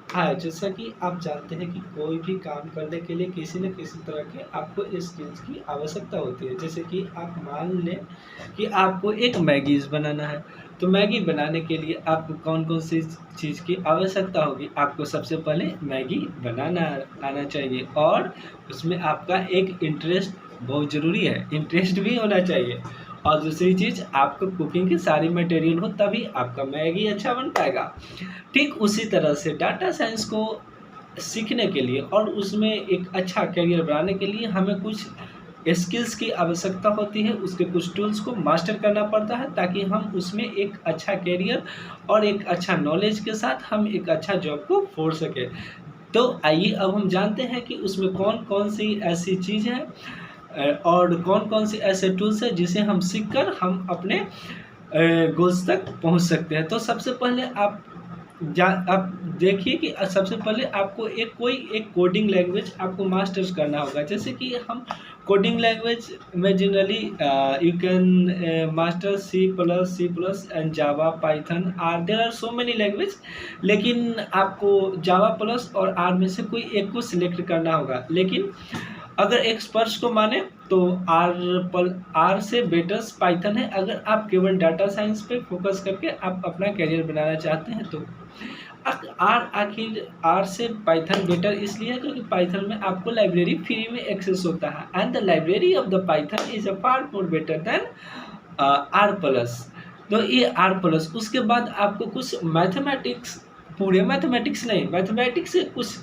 हाँ, जैसा कि आप जानते हैं कि कोई भी काम करने के लिए किसी न किसी तरह के आपको स्किल्स की आवश्यकता होती है। जैसे कि आप मान लें कि आपको एक मैगीज़ बनाना है, तो मैगी बनाने के लिए आपको कौन-कौन सी चीज़ की आवश्यकता होगी? आपको सबसे पहले मैगी बनाना आना चाहिए और उसमें आपका एक इंटरेस्ट बहुत ज़रूरी है, इंटरेस्ट भी होना चाहिए। और दूसरी चीज़ आपको कुकिंग की सारी मटेरियल हो तभी आपका मैगी अच्छा बन पाएगा। ठीक उसी तरह से डाटा साइंस को सीखने के लिए और उसमें एक अच्छा करियर बनाने के लिए हमें कुछ स्किल्स की आवश्यकता होती है, उसके कुछ टूल्स को मास्टर करना पड़ता है ताकि हम उसमें एक अच्छा करियर और एक अच्छा नॉलेज के साथ हम एक अच्छा जॉब को फोड़ सकें। तो आइए अब हम जानते हैं कि उसमें कौन-कौन सी ऐसी चीज़ है और कौन-कौन से ऐसे टूल्स हैं जिसे हम सीख कर हम अपने गोल्स तक पहुँच सकते हैं। तो सबसे पहले आप देखिए कि सबसे पहले आपको एक कोडिंग लैंग्वेज आपको मास्टर्स करना होगा। जैसे कि हम कोडिंग लैंग्वेज में generally you can master C plus and Java, Python are there are so many language, लेकिन आपको जावा प्लस और आर में से कोई एक को सिलेक्ट करना होगा। लेकिन अगर एक्सपर्ट्स को माने तो आर से बेटर पाइथन है। अगर आप केवल डाटा साइंस पे फोकस करके आप अपना करियर बनाना चाहते हैं तो आखिर आर से पाइथन बेटर इसलिए है क्योंकि पाइथन में आपको लाइब्रेरी फ्री में एक्सेस होता है and the library of the Python is a far more better than R plus. तो ये आर प्लस उसके बाद आपको कुछ मैथमेटिक्स, पूरे मैथमेटिक्स नहीं, मैथमेटिक्स से कुछ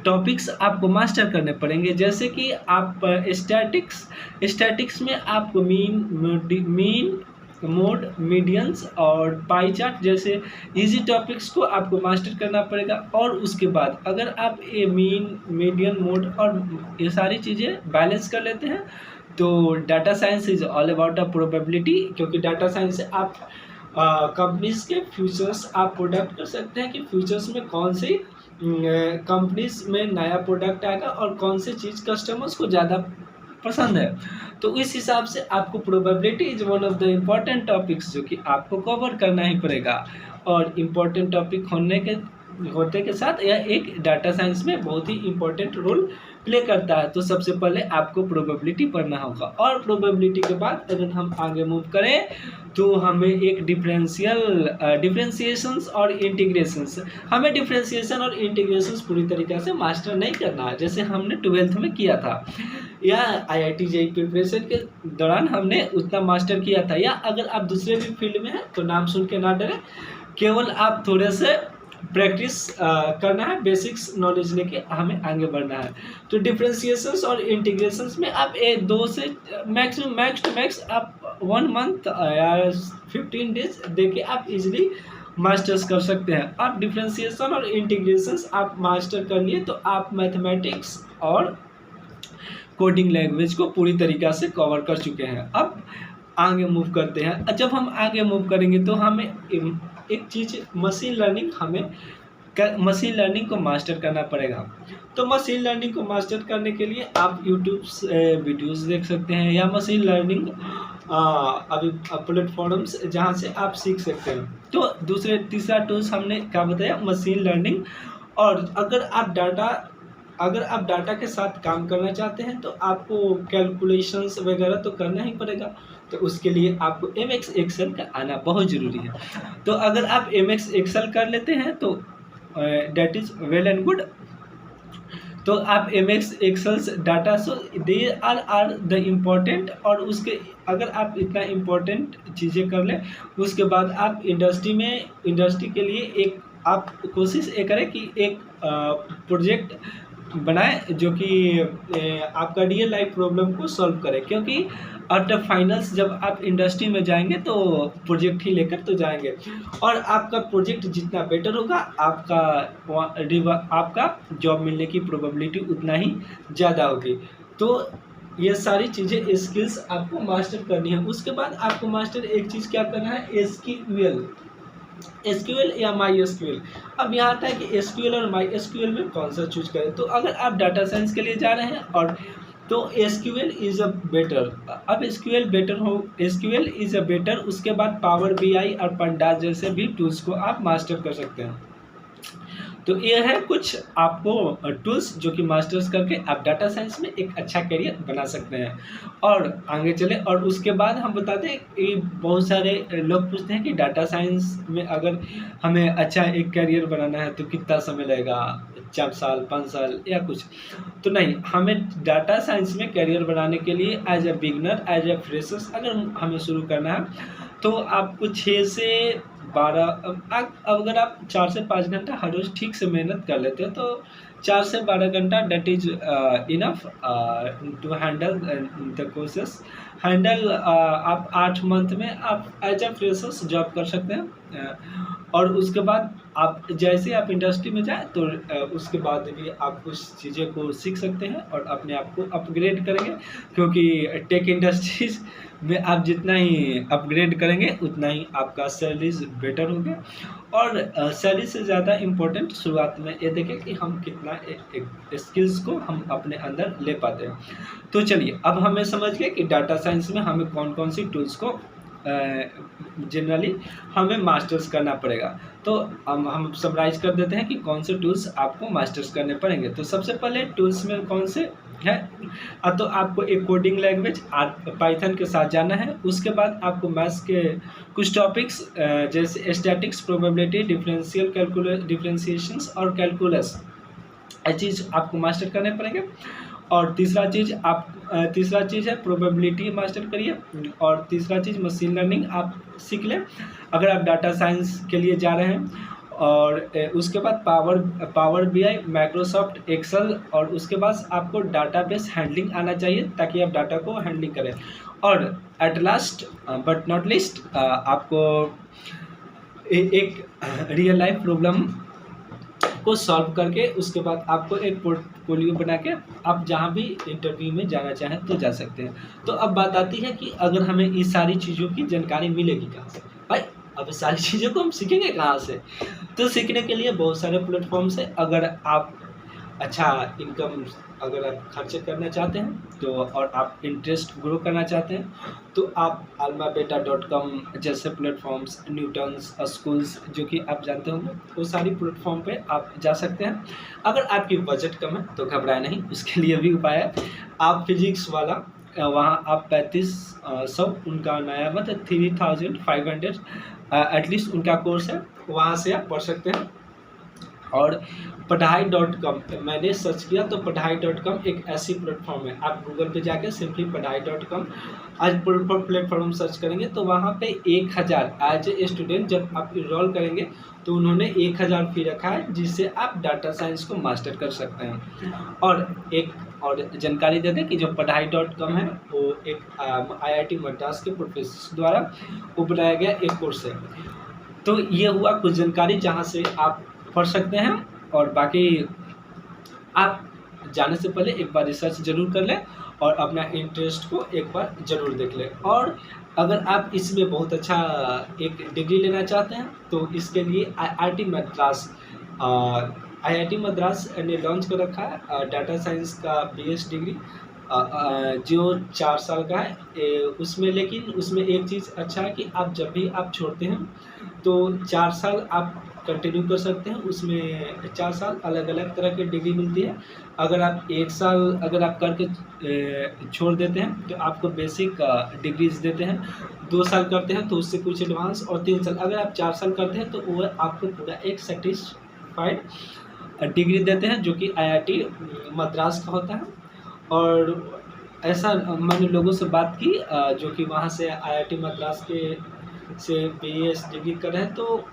टॉपिक्स आपको मास्टर करने पड़ेंगे। जैसे कि आप स्टैटिक्स में आपको मीन मोड, मीडियंस और पाई चार्ट जैसे इजी टॉपिक्स को आपको मास्टर करना पड़ेगा। और उसके बाद अगर आप ये मीन, मीडियन, मोड और ये सारी चीज़ें बैलेंस कर लेते हैं तो data science is all about a probability, क्योंकि डाटा साइंस से आप कंपनीज के फ्यूचर्स आप प्रोडक्ट कर सकते हैं कि फ्यूचर्स में कौन सी कंपनीज में नया प्रोडक्ट आएगा और कौन सी चीज़ कस्टमर्स को ज़्यादा पसंद है। तो इस हिसाब से आपको probability is one of the important topics जो कि आपको कवर करना ही पड़ेगा। और इम्पॉर्टेंट टॉपिक होते के साथ यह एक डाटा साइंस में बहुत ही इम्पोर्टेंट रोल प्ले करता है। तो सबसे पहले आपको प्रोबेबिलिटी पढ़ना होगा और प्रोबेबिलिटी के बाद अगर हम आगे मूव करें तो हमें एक डिफरेंशिएशंस और इंटीग्रेशंस, हमें डिफरेंशिएशन और इंटीग्रेशंस पूरी तरीके से मास्टर नहीं करना है जैसे हमने 12th में किया था या IIT JEE प्रिपरेशन के दौरान हमने उतना मास्टर किया था। या अगर आप दूसरे भी फील्ड में हैं तो नाम सुन के ना डरें, केवल आप थोड़े से प्रैक्टिस करना है, बेसिक्स नॉलेज लेके हमें आगे बढ़ना है। तो डिफरेंशिएशंस और इंटीग्रेशंस में आप 2 से मैक्स टू मैक्स आप 1 मंथ या 15 डेज देके आप इजीली मास्टर्स कर सकते हैं। आप डिफरेंशिएशन और इंटीग्रेशंस आप मास्टर कर लिए तो आप मैथमेटिक्स और कोडिंग लैंग्वेज को पूरी तरीक़ा से कवर कर चुके हैं। अब आगे मूव करते हैं। जब हम आगे मूव करेंगे तो हमें एक चीज़ मशीन लर्निंग को मास्टर करना पड़ेगा। तो मशीन लर्निंग को मास्टर करने के लिए आप यूट्यूब से वीडियोज़ देख सकते हैं या मशीन लर्निंग अभी प्लेटफॉर्म्स जहाँ से आप सीख सकते हैं। तो तीसरा टूल्स हमने क्या बताया, मशीन लर्निंग। और अगर आप डाटा के साथ काम करना चाहते हैं तो आपको कैलकुलेशंस वगैरह तो करना ही पड़ेगा। तो उसके लिए आपको MX एक्सेल का आना बहुत ज़रूरी है। तो अगर आप MX एक्सेल कर लेते हैं तो that is well and good. तो आप MX excels data so they are the important. और उसके अगर आप इतना इम्पोर्टेंट चीज़ें कर लें उसके बाद आप इंडस्ट्री के लिए एक आप कोशिश ये करें कि एक प्रोजेक्ट बनाएं जो कि आपका रियल लाइफ प्रॉब्लम को सॉल्व करे, क्योंकि आफ्टर फाइनल्स जब आप इंडस्ट्री में जाएंगे तो प्रोजेक्ट ही लेकर तो जाएंगे और आपका प्रोजेक्ट जितना बेटर होगा आपका जॉब मिलने की प्रोबेबिलिटी उतना ही ज़्यादा होगी। तो ये सारी चीज़ें स्किल्स आपको मास्टर करनी है। उसके बाद आपको मास्टर एक चीज़ क्या करना है, एसक्यूएल या माई एसक्यूएल। अब यहाँ आता है कि एसक्यूएल और माई एसक्यूएल में कौन सा चूज करें। तो अगर आप डाटा साइंस के लिए जा रहे हैं और तो एसक्यूएल इज़ अ बेटर। अब एसक्यूएल इज़ अ बेटर। उसके बाद पावर BI और पंडास जैसे भी टूल्स को आप मास्टर कर सकते हैं। तो ये है कुछ आपको टूल्स जो कि मास्टर्स करके आप डाटा साइंस में एक अच्छा करियर बना सकते हैं। और आगे चले और उसके बाद हम बताते हैं कि बहुत सारे लोग पूछते हैं कि डाटा साइंस में अगर हमें अच्छा एक करियर बनाना है तो कितना समय लगेगा, 4 साल, 5 साल या कुछ? तो नहीं, हमें डाटा साइंस में करियर बनाने के लिए as a beginner, as a freshers अगर हमें शुरू करना है तो आपको 6 से 12 अगर आप 4 से 5 घंटा हर रोज़ ठीक से मेहनत कर लेते हैं तो 4 से 12 घंटा that is enough to handle the courses. Handle आप 8 मंथ में आप एज ए फ्रेशर्स जॉब कर सकते हैं। और उसके बाद आप जैसे आप इंडस्ट्री में जाएँ तो उसके बाद भी आप कुछ चीज़ें को सीख सकते हैं और अपने आप को अपग्रेड करेंगे, क्योंकि टेक इंडस्ट्रीज़ में आप जितना ही अपग्रेड करेंगे उतना ही आपका सैलरीज बेटर होंगे। और सैलरी से ज़्यादा इम्पोर्टेंट शुरुआत में ये देखें कि हम कितना स्किल्स को हम अपने अंदर ले पाते हैं। तो चलिए अब हमें समझ गए कि डाटा साइंस में हमें कौन कौन सी टूल्स को जनरली हमें मास्टर्स करना पड़ेगा। तो हम समराइज कर देते हैं कि कौन से टूल्स आपको मास्टर्स करने पड़ेंगे। तो सबसे पहले टूल्स में कौन से है, तो आपको एक कोडिंग लैंग्वेज पाइथन के साथ जाना है। उसके बाद आपको मैथ्स के कुछ टॉपिक्स जैसे स्टैटिक्स, प्रोबेबिलिटी, डिफरेंशिएशंस और कैलकुलस, ये चीज़ आपको मास्टर करने पड़ेंगे। और तीसरा चीज़ है प्रोबेबिलिटी मास्टर करिए। और तीसरा चीज़ मशीन लर्निंग आप सीख लें अगर आप डाटा साइंस के लिए जा रहे हैं। और उसके बाद पावर बीआई, माइक्रोसॉफ्ट एक्सेल, और उसके बाद आपको डाटाबेस हैंडलिंग आना चाहिए ताकि आप डाटा को हैंडलिंग करें। और at last but not least आपको एक रियल लाइफ प्रॉब्लम को सॉल्व करके उसके बाद आपको एक पोर्टफोलियो बना के आप जहाँ भी इंटरव्यू में जाना चाहें तो जा सकते हैं। तो अब बात आती है कि अगर हमें इस सारी चीज़ों की जानकारी मिलेगी कहाँ से भाई? अब इस सारी चीज़ों को हम सीखेंगे कहाँ से? तो सीखने के लिए बहुत सारे प्लेटफॉर्म्स हैं। अगर आप अच्छा इनकम अगर आप खर्चे करना चाहते हैं तो और आप इंटरेस्ट ग्रो करना चाहते हैं तो आप almabeta.com जैसे प्लेटफॉर्म्स, न्यूटन्स स्कूल्स जो कि आप जानते होंगे, वो सारी प्लेटफॉर्म पे आप जा सकते हैं। अगर आपकी बजट कम है तो घबराए नहीं, उसके लिए भी उपाय है। आप फिजिक्स वाला वहाँ आप 3500 उनका नया मतलब 3500 एटलीस्ट उनका कोर्स है, वहाँ से आप पढ़ सकते हैं। और पढ़ाई.com मैंने सर्च किया तो पढ़ाई.com एक ऐसी प्लेटफॉर्म है, आप गूगल पे जाकर सिंपली पढ़ाई.com आज प्लेटफॉर्म सर्च करेंगे तो वहाँ पे 1000 एज ए स्टूडेंट जब आप इनरोल करेंगे तो उन्होंने 1000 फी रखा है जिससे आप डाटा साइंस को मास्टर कर सकते हैं। और एक और जानकारी दे दें कि जो पढ़ाई.com है वो एक IIT मद्रास के प्रोफेसर द्वारा वो बनाया गया एक कोर्स है। तो ये हुआ कुछ जानकारी जहाँ से आप पढ़ सकते हैं। और बाकी आप जाने से पहले एक बार रिसर्च ज़रूर कर लें और अपना इंटरेस्ट को एक बार ज़रूर देख लें। और अगर आप इसमें बहुत अच्छा एक डिग्री लेना चाहते हैं तो इसके लिए IIT मद्रास ने लॉन्च कर रखा है डाटा साइंस का BS डिग्री जो 4 साल का है उसमें। लेकिन उसमें एक चीज़ अच्छा है कि आप जब भी आप छोड़ते हैं तो 4 साल आप कंटिन्यू कर सकते हैं। उसमें 4 साल अलग अलग तरह की डिग्री मिलती है। अगर आप 1 साल अगर आप करके छोड़ देते हैं तो आपको बेसिक डिग्रीज देते हैं। 2 साल करते हैं तो उससे कुछ एडवांस, और 3 साल अगर आप 4 साल करते हैं तो वो आपको पूरा एक सर्टिफाइड डिग्री देते हैं जो कि IIT मद्रास का होता है। और ऐसा मैंने लोगों से बात की जो कि वहाँ से IIT मद्रास के से BS डिग्री कर रहे हैं तो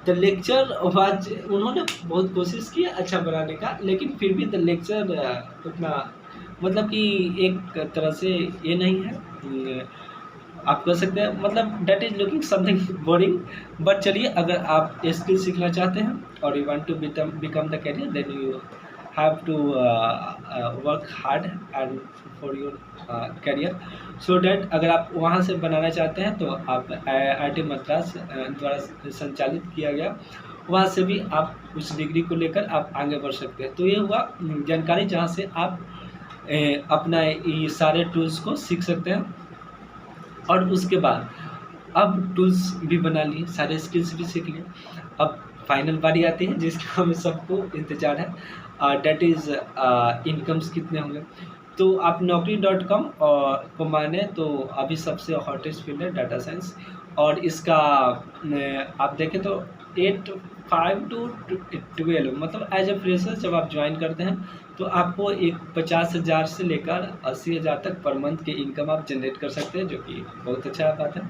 द लेक्चर वाज उन्होंने बहुत कोशिश की अच्छा बनाने का, लेकिन फिर भी द लेक्चर उतना मतलब कि एक तरह से ये नहीं है आप कह सकते हैं मतलब that is looking something boring. But चलिए अगर आप स्किल सीखना चाहते हैं और you want to become the career then you have to work hard and for your career so that अगर आप वहाँ से बनाना चाहते हैं तो आप IIT मद्रास द्वारा संचालित किया गया वहाँ से भी आप उस डिग्री को लेकर आप आगे बढ़ सकते हैं। तो ये हुआ जानकारी जहाँ से आप अपना ये सारे टूल्स को सीख सकते हैं। और उसके बाद अब टूल्स भी बना लिए, सारे स्किल्स भी सीख लिए, अब फाइनल बारी आती है जिसका हमें सबको इंतज़ार है, डेट इज़ इनकम्स कितने होंगे। तो आप naukri.com को माने तो अभी सबसे हॉटेस्ट फील्ड है डाटा साइंस, और इसका आप देखें तो 5 टू 12 मतलब एज ए फ्रेशर जब आप ज्वाइन करते हैं तो आपको एक 50,000 से लेकर 80,000 तक पर मंथ की इनकम आप जनरेट कर सकते हैं, जो कि बहुत अच्छा बात है।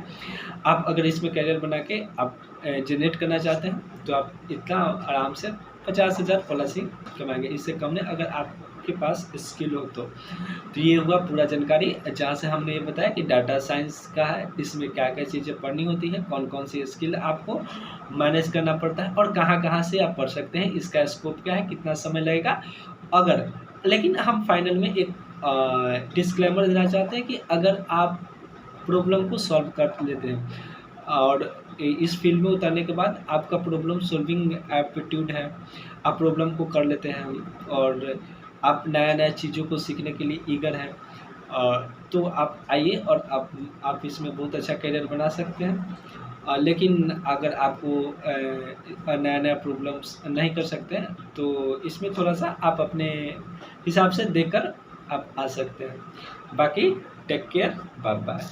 आप अगर इसमें करियर बना के आप जनरेट करना चाहते हैं तो आप इतना आराम से 50,000 प्लस ही कमाएंगे, इससे कम नहीं अगर आपके पास स्किल हो तो। ये हुआ पूरा जानकारी, जहाँ से हमने ये बताया कि डाटा साइंस का है, इसमें क्या क्या चीज़ें पढ़नी होती हैं, कौन कौन सी स्किल आपको मैनेज करना पड़ता है और कहाँ कहाँ से आप पढ़ सकते हैं, इसका स्कोप क्या है, कितना समय लगेगा। अगर लेकिन हम फाइनल में एक डिस्क्लेमर देना चाहते हैं कि अगर आप प्रॉब्लम को सॉल्व कर लेते हैं और इस फील्ड में उतरने के बाद आपका प्रॉब्लम सॉल्विंग एप्टीट्यूड है, आप प्रॉब्लम को कर लेते हैं और आप नया-नया चीज़ों को सीखने के लिए ईगर हैं, तो आप आइए और आप इसमें बहुत अच्छा करियर बना सकते हैं। लेकिन अगर आपको नया-नया प्रॉब्लम्स नहीं कर सकते हैं तो इसमें थोड़ा-सा आप अपने हिसाब से देखकर आप आ सकते हैं। बाकी टेक केयर, बाय बाय।